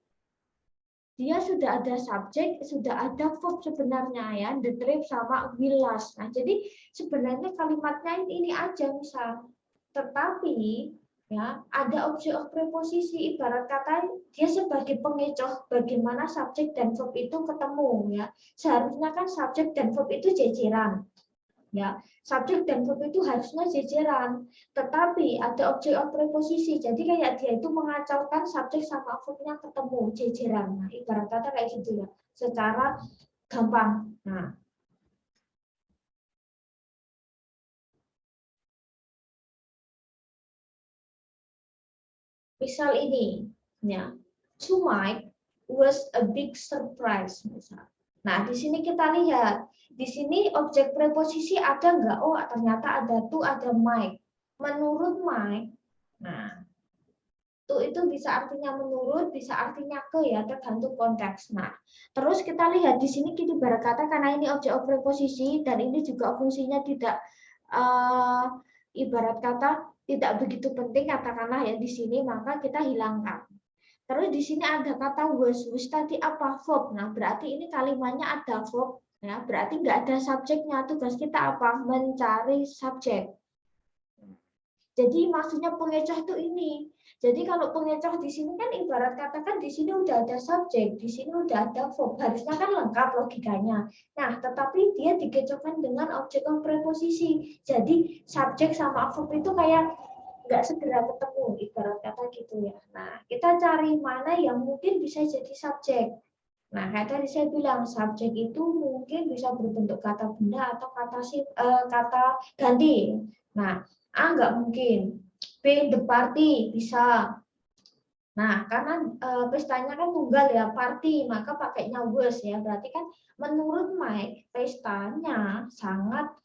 Dia sudah ada subjek, sudah ada verb sebenarnya ya, the trip sama will last. Nah, jadi sebenarnya kalimatnya ini aja misal. Tetapi ya, ada objek of preposisi, ibarat kata dia sebagai pengecoh bagaimana subjek dan verb itu ketemu ya. Seharusnya kan subjek dan verb itu jejeran. Ya, subjek dan verb itu harusnya jejeran, tetapi ada objek of preposisi. Jadi kayak dia itu mengacaukan subjek sama verbnya ketemu jejeran. Nah, ibarat kata kayak gitu ya, secara gampang. Nah, misal ini, ya, to Mike was a big surprise, misal. Nah, di sini kita lihat, di sini objek preposisi ada nggak? Oh, ternyata ada to, ada Mike. Menurut Mike, nah, to itu bisa artinya menurut, bisa artinya ke ya, tergantung konteks. Nah, terus kita lihat di sini kita berkata karena ini objek of preposisi dan ini juga fungsinya tidak ibarat kata tidak begitu penting katakanlah ya di sini, maka kita hilangkan. Terus di sini ada kata was tadi apa? Verb. Nah, berarti ini kalimatnya ada verb ya, berarti nggak ada subjeknya. Tugas kita apa? Mencari subjek. Jadi maksudnya pengecoh itu ini. Jadi kalau pengecoh di sini kan ibarat katakan di sini udah ada subjek, di sini udah ada verb, harusnya kan lengkap logikanya. Nah, tetapi dia dikecohkan dengan objek of preposisi. Jadi subjek sama verb itu kayak nggak segera ketemu, ibarat kata gitu ya. Nah, kita cari mana yang mungkin bisa jadi subjek. Nah, kayak tadi saya bilang subjek itu mungkin bisa berbentuk kata benda atau kata ganti. Nah, A nggak mungkin. B the party bisa. Nah, karena pestanya kan tunggal ya, party, maka pakainya was ya. Berarti kan menurut Mike, pestanya sangat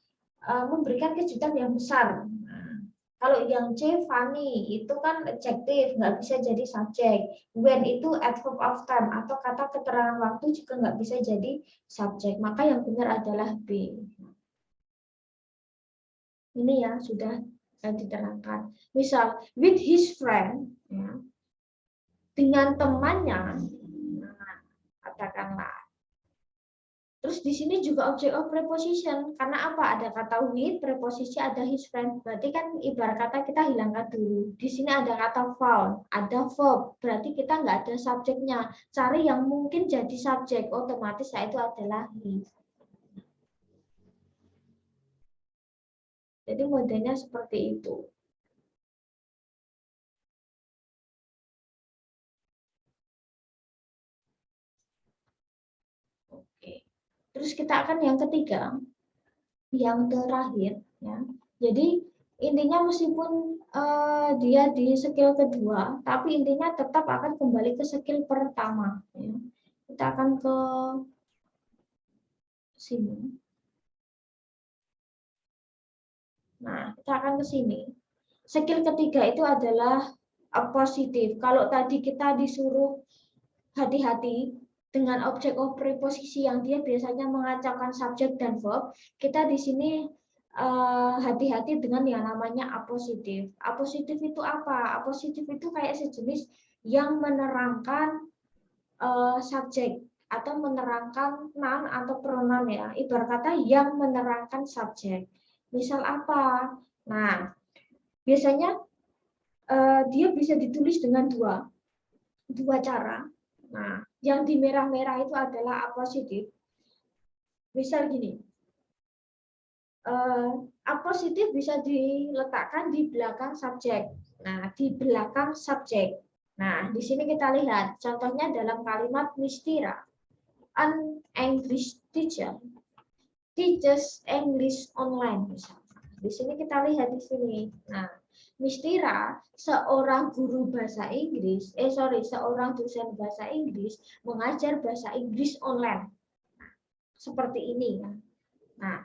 memberikan kejutan yang besar. Nah, kalau yang C, funny, itu kan adjektif, nggak bisa jadi subjek. When itu adverb of time, atau kata keterangan waktu juga nggak bisa jadi subjek. Maka yang benar adalah B. Ini ya, sudah diterangkan. Misal, with his friend, ya, dengan temannya, nah, katakanlah. Terus di sini juga object of preposition. Karena apa? Ada kata with, preposisi ada his friend. Berarti kan ibarat kata kita hilangkan dulu. Di sini ada kata found, ada verb. Berarti kita nggak ada subjeknya. Cari yang mungkin jadi subjek. Otomatis itu adalah his. Jadi modelnya seperti itu. Oke. Terus kita akan yang ketiga, yang terakhir ya. Jadi intinya meskipun dia di skill kedua, tapi intinya tetap akan kembali ke skill pertama ya. Kita akan ke sini. Nah, kita akan ke sini. Skill ketiga itu adalah positif. Kalau tadi kita disuruh hati-hati dengan objek of preposisi yang dia biasanya mengacaukan subjek dan verb, kita di sini hati-hati dengan yang namanya apositif. Apositif itu apa? Apositif itu kayak sejenis yang menerangkan subjek. atau menerangkan noun atau pronoun ya. Ibarat kata yang menerangkan subjek. Misal apa? Nah, biasanya dia bisa ditulis dengan dua cara. Nah, yang di merah-merah itu adalah apositif. Misal gini, apositif bisa diletakkan di belakang subjek. Nah, di belakang subjek. Nah, di sini kita lihat contohnya dalam kalimat Mistira. An English teacher teaches English online misalnya. Di sini kita lihat di sini. Nah, Mistira, seorang guru bahasa Inggris, seorang dosen bahasa Inggris mengajar bahasa Inggris online. Seperti ini ya. Nah,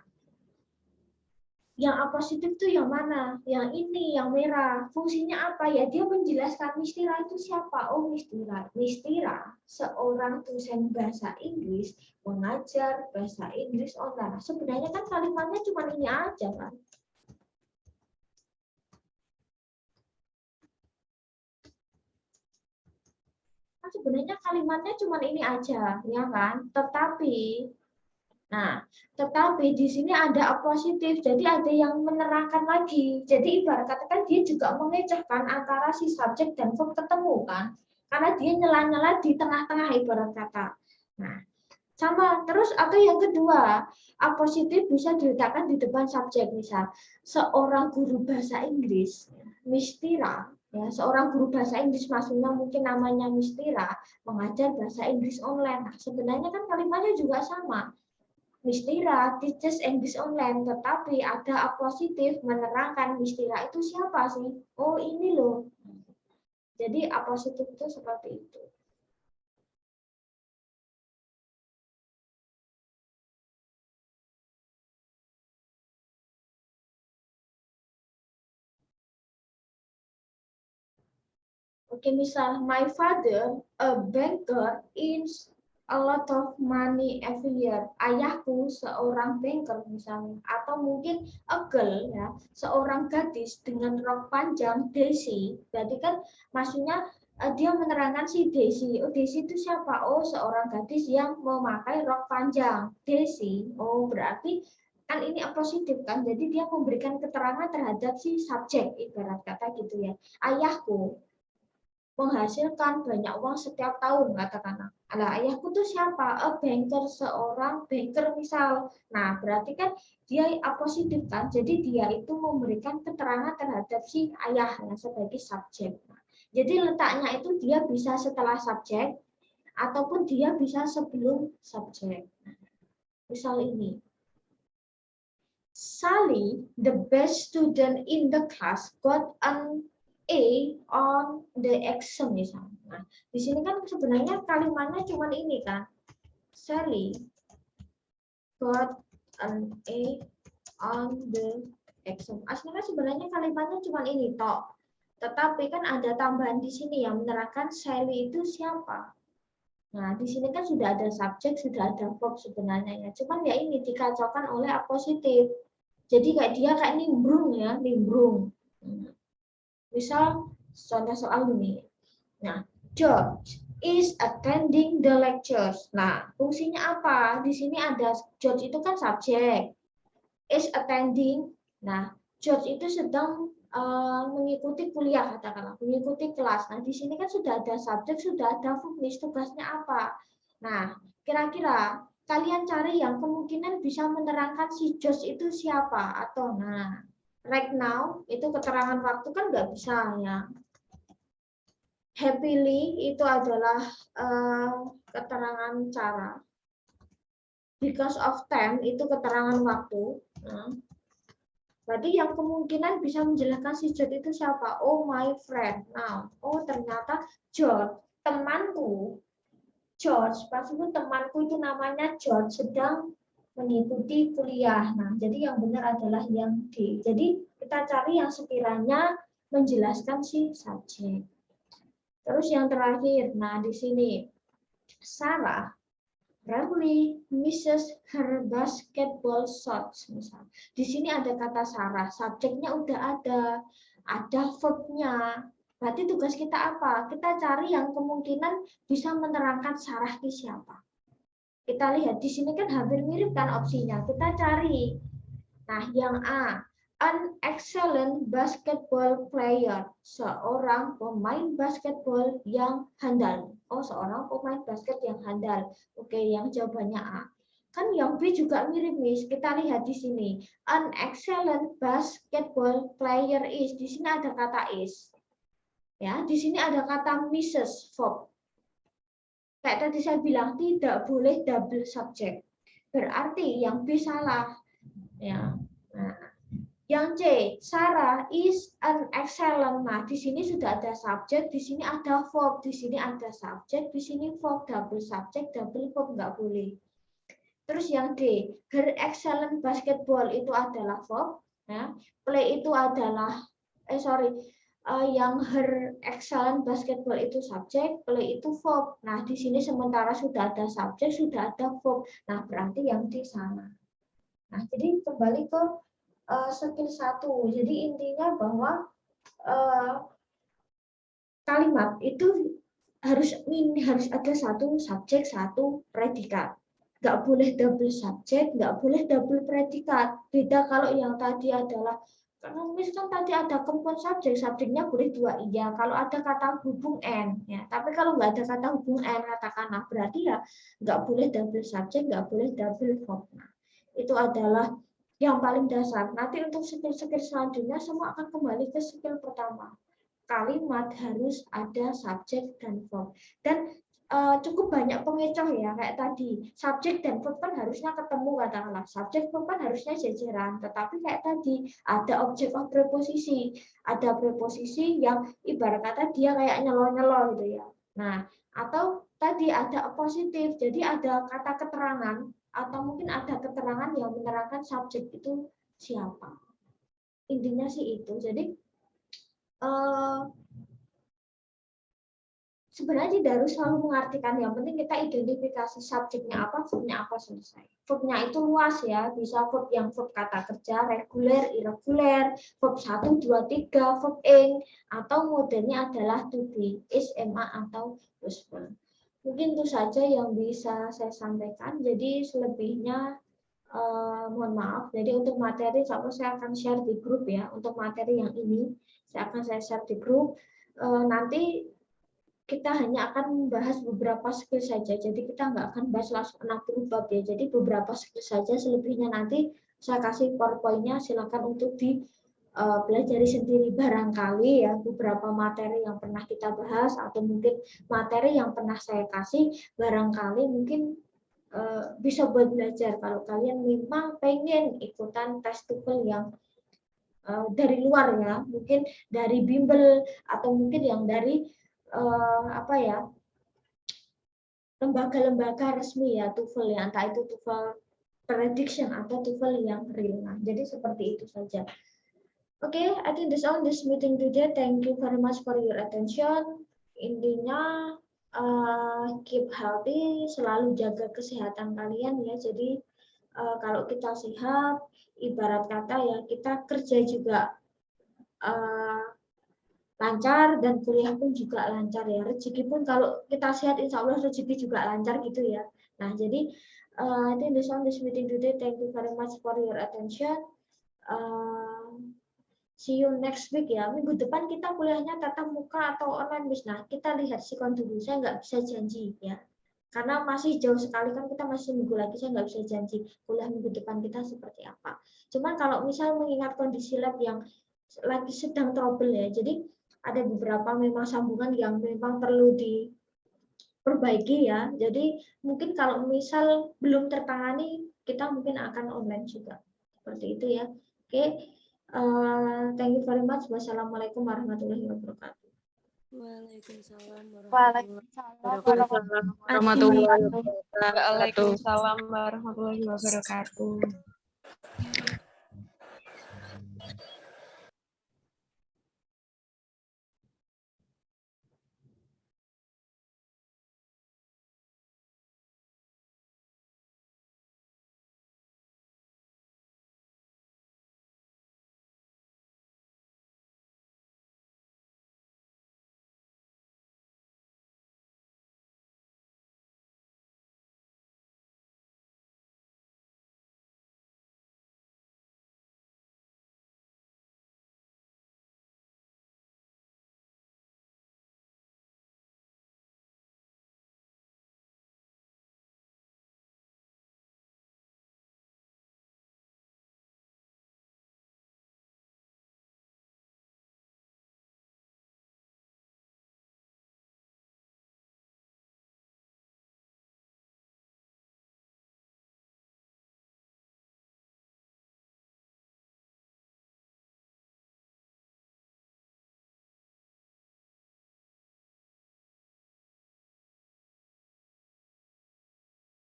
yang apositif itu yang mana? Yang ini, yang merah. Fungsinya apa ya? Dia menjelaskan Mistira itu siapa? Oh, Mistira. Mistira, seorang dosen bahasa Inggris mengajar bahasa Inggris online. Sebenarnya kan kalimatnya cuma ini aja kan. Sebenarnya kalimatnya cuma ini aja, ya kan? Tetapi di sini ada apositif, jadi ada yang menerangkan lagi. Jadi ibarat katakan dia juga mengecehkan antara si subjek dan verb ketemu kan, karena dia nyela-nyela di tengah-tengah ibarat kata. Nah, sama terus atau yang kedua, apositif bisa diletakkan di depan subjek, misal seorang guru bahasa Inggris, Mistira, ya seorang guru bahasa Inggris maksudnya mungkin namanya Mistira mengajar bahasa Inggris online. Nah, sebenarnya kan kalimatnya juga sama. Mistira teaches English online, tetapi ada apositif menerangkan Mistira itu siapa sih? Oh, ini loh. Jadi apositif itu seperti itu. Oke, misal my father a banker earns a lot of money every year. Ayahku seorang banker misalnya, atau mungkin a girl ya, seorang gadis dengan rok panjang Daisy. Berarti kan maksudnya dia menerangkan si Daisy. Oh, Daisy itu siapa? Oh, seorang gadis yang memakai rok panjang Daisy. Oh, berarti kan ini positif kan. Jadi dia memberikan keterangan terhadap si subjek ibarat kata gitu ya. Ayahku menghasilkan banyak uang setiap tahun katakanlah. Lah ayahku tuh siapa? Banker, seorang banker misal. Nah, berarti kan dia apositif kan. Jadi dia itu memberikan keterangan terhadap si ayahnya sebagai subjek. Nah, jadi letaknya itu dia bisa setelah subjek ataupun dia bisa sebelum subjek. Nah, misal ini. Sally, the best student in the class, got an A on the exam misalnya. Nah, di sini kan sebenarnya kalimatnya cuma ini kan. Sally got an A on the exam. Aslinya sebenarnya kalimatnya cuma ini toh. Tetapi kan ada tambahan di sini yang menerangkan Sally itu siapa. Nah, di sini kan sudah ada subjek, sudah ada verb sebenarnya ya. Cuman ya ini dikacaukan oleh apositif. Jadi kayak dia kayak nimbrung ya, nimbrung. Misal contoh soal ini. Nah, George is attending the lectures. Nah, fungsinya apa? Di sini ada George itu kan subjek. Is attending. Nah, George itu sedang mengikuti kuliah katakanlah, mengikuti kelas. Nah, di sini kan sudah ada subjek, sudah ada verb, tugasnya apa? Nah, kira-kira kalian cari yang kemungkinan bisa menerangkan si George itu siapa atau nah right now itu keterangan waktu kan nggak bisa ya. Happily itu adalah keterangan cara. Because of time itu keterangan waktu. Nah, berarti yang kemungkinan bisa menjelaskan si George itu siapa? Oh, my friend. Nah, oh ternyata George, temanku. George, maksudnya temanku itu namanya George sedang mengikuti kuliah. Nah, jadi yang benar adalah yang D. Jadi kita cari yang sekiranya menjelaskan si subjek. Terus yang terakhir, nah di sini Sarah rarely misses her basketball shots misal. Di sini ada kata Sarah, subjeknya udah ada verbnya. Berarti tugas kita apa? Kita cari yang kemungkinan bisa menerangkan Sarah itu siapa. Kita lihat di sini kan hampir mirip kan opsinya. Kita cari. Nah, yang A, an excellent basketball player, seorang pemain basketball yang handal. Oh, seorang pemain basket yang handal. Oke, yang jawabannya A. Kan yang B juga mirip, Miss. Kita lihat di sini. An excellent basketball player is. Di sini ada kata is. Ya, di sini ada kata Mrs. verb. Kayak tadi saya bilang tidak boleh double subject. Berarti yang B salah. Ya. Nah, yang C, Sarah is an excellent. Nah, di sini sudah ada subjek, di sini ada verb, di sini ada subjek, di sini verb, double subject, double verb nggak boleh. Terus yang D, her excellent basketball itu adalah verb, ya. Play itu adalah yang her excellent basketball itu subjek, play itu verb. Nah, di sini sementara sudah ada subjek, sudah ada verb. Nah, berarti yang D salah. Nah, jadi kembali ke skill 1. Jadi intinya bahwa kalimat itu harus ada satu subjek, satu predikat. Nggak boleh double subjek, nggak boleh double predikat. Beda kalau yang tadi adalah misalkan tadi ada compound subjek, subjeknya boleh 2 iya. Kalau ada kata hubung n, ya. Tapi kalau nggak ada kata hubung n, katakanlah berarti ya nggak boleh double subjek, nggak boleh double verb. Nah, itu adalah yang paling dasar. Nanti untuk skill-skill selanjutnya semua akan kembali ke skill pertama. Kalimat harus ada subjek dan verb. Dan cukup banyak pengecoh ya kayak tadi. Subjek dan verb kan harusnya ketemu katakanlah. Subjek verb kan harusnya jajaran, tetapi kayak tadi ada objek of preposisi. Ada preposisi yang ibarat kata dia kayak nyelo-nyelo gitu ya. Nah, atau tadi ada positif. Jadi ada kata keterangan atau mungkin ada keterangan yang menerangkan subjek itu siapa. Intinya sih itu. Jadi sebenarnya tidak harus selalu mengartikan, yang penting kita identifikasi subjeknya apa, verbnya apa, selesai. Verbnya itu luas ya, bisa verb yang verb kata kerja, reguler, irregular, verb 1, 2, 3, verb ing, atau modelnya adalah to be, is, ma, atau useful. Mungkin itu saja yang bisa saya sampaikan, jadi selebihnya mohon maaf. Jadi untuk materi saya akan share di grup ya, untuk materi yang ini saya akan share di grup. Nanti kita hanya akan membahas beberapa skill saja, jadi kita nggak akan bahas langsung 60 bab ya, jadi beberapa skill saja, selebihnya nanti saya kasih PowerPoint-nya, silakan untuk dipelajari sendiri. Barangkali ya beberapa materi yang pernah kita bahas atau mungkin materi yang pernah saya kasih, barangkali mungkin bisa buat belajar kalau kalian memang pengen ikutan tes TOEFL yang dari luar ya, mungkin dari bimbel atau mungkin yang dari lembaga-lembaga resmi ya TOEFL ya, entah itu TOEFL prediction atau TOEFL yang real. Nah, jadi seperti itu saja. Oke, I think that's all this meeting today. Thank you very much for your attention. Intinya keep healthy, selalu jaga kesehatan kalian ya. Jadi kalau kita sehat, ibarat kata ya kita kerja juga lancar dan kuliah pun juga lancar ya. Rezeki pun kalau kita sehat insya Allah rezeki juga lancar gitu ya. Nah jadi I think this meeting today. Thank you very much for your attention. See you next week ya. Minggu depan kita kuliahnya tatap muka atau online, Miss. Nah kita lihat sikon dulu. Saya nggak bisa janji ya. Karena masih jauh sekali kan, kita masih minggu lagi, saya nggak bisa janji kuliah minggu depan kita seperti apa. Cuman kalau misal mengingat kondisi lab yang lagi sedang trouble ya, jadi ada beberapa memang sambungan yang memang perlu diperbaiki ya. Jadi mungkin kalau misal belum tertangani, kita mungkin akan online juga. Seperti itu ya. Oke, thank you very much. Wassalamualaikum warahmatullahi wabarakatuh. Waalaikumsalam warahmatullahi wabarakatuh. Waalaikumsalam warahmatullahi wabarakatuh.